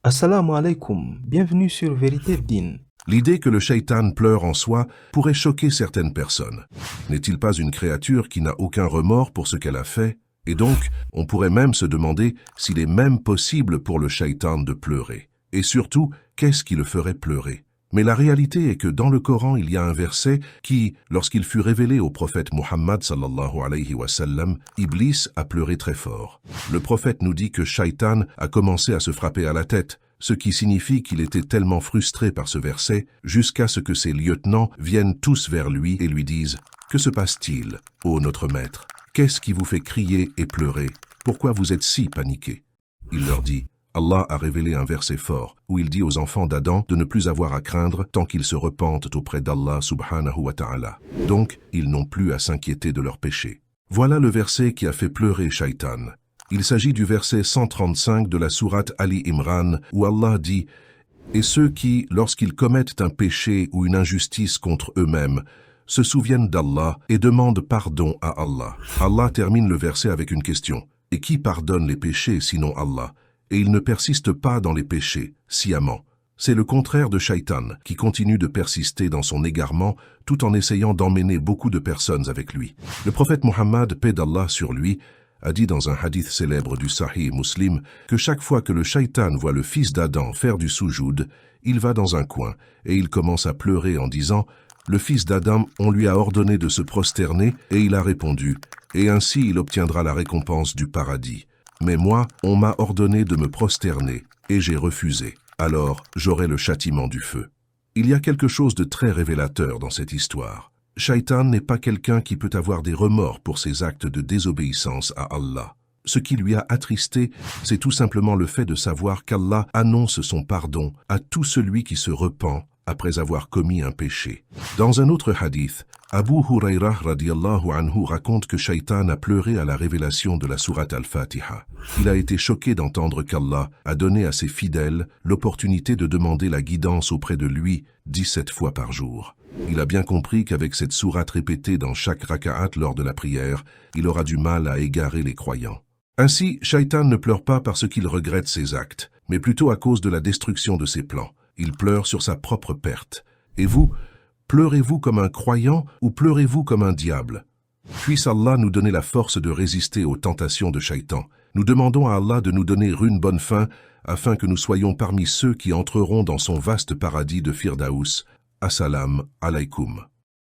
Assalamu alaikum, bienvenue sur Vérité Dine. L'idée que le shaitan pleure en soi pourrait choquer certaines personnes. N'est-il pas une créature qui n'a aucun remords pour ce qu'elle a fait? Et donc, on pourrait même se demander s'il est même possible pour le shaitan de pleurer. Et surtout, qu'est-ce qui le ferait pleurer? Mais la réalité est que dans le Coran, il y a un verset qui, lorsqu'il fut révélé au prophète Muhammad sallallahu alayhi wa sallam, Iblis a pleuré très fort. Le prophète nous dit que Shaitan a commencé à se frapper à la tête, ce qui signifie qu'il était tellement frustré par ce verset, jusqu'à ce que ses lieutenants viennent tous vers lui et lui disent « Que se passe-t-il, ô notre maître? Qu'est-ce qui vous fait crier et pleurer? Pourquoi vous êtes si paniqués ?» Il leur dit « Allah a révélé un verset fort, où il dit aux enfants d'Adam de ne plus avoir à craindre tant qu'ils se repentent auprès d'Allah subhanahu wa ta'ala. Donc, ils n'ont plus à s'inquiéter de leurs péchés. » Voilà le verset qui a fait pleurer Shaitan. Il s'agit du verset 135 de la sourate Ali Imran, où Allah dit « Et ceux qui, lorsqu'ils commettent un péché ou une injustice contre eux-mêmes, se souviennent d'Allah et demandent pardon à Allah. » Allah termine le verset avec une question. « Et qui pardonne les péchés sinon Allah ?» Et il ne persiste pas dans les péchés, sciemment. C'est le contraire de Shaitan, qui continue de persister dans son égarement, tout en essayant d'emmener beaucoup de personnes avec lui. Le prophète Muhammad, paix d'Allah sur lui, a dit dans un hadith célèbre du Sahih Muslim que chaque fois que le Shaitan voit le fils d'Adam faire du soujoud, il va dans un coin et il commence à pleurer en disant « Le fils d'Adam, on lui a ordonné de se prosterner et il a répondu « Et ainsi il obtiendra la récompense du paradis. » Mais moi, on m'a ordonné de me prosterner, et j'ai refusé. Alors, j'aurai le châtiment du feu. Il y a quelque chose de très révélateur dans cette histoire. Shaitan n'est pas quelqu'un qui peut avoir des remords pour ses actes de désobéissance à Allah. Ce qui lui a attristé, c'est tout simplement le fait de savoir qu'Allah annonce son pardon à tout celui qui se repent après avoir commis un péché. Dans un autre hadith, Abu Huraira radiallahu anhu raconte que Shaitan a pleuré à la révélation de la sourate Al-Fatiha. Il a été choqué d'entendre qu'Allah a donné à ses fidèles l'opportunité de demander la guidance auprès de lui 17 fois par jour. Il a bien compris qu'avec cette sourate répétée dans chaque raka'at lors de la prière, il aura du mal à égarer les croyants. Ainsi, Shaitan ne pleure pas parce qu'il regrette ses actes, mais plutôt à cause de la destruction de ses plans. Il pleure sur sa propre perte. Et vous, pleurez-vous comme un croyant ou pleurez-vous comme un diable? Puisse Allah nous donner la force de résister aux tentations de Shaitan. Nous demandons à Allah de nous donner une bonne fin afin que nous soyons parmi ceux qui entreront dans son vaste paradis de Firdaus. Assalam alaikum.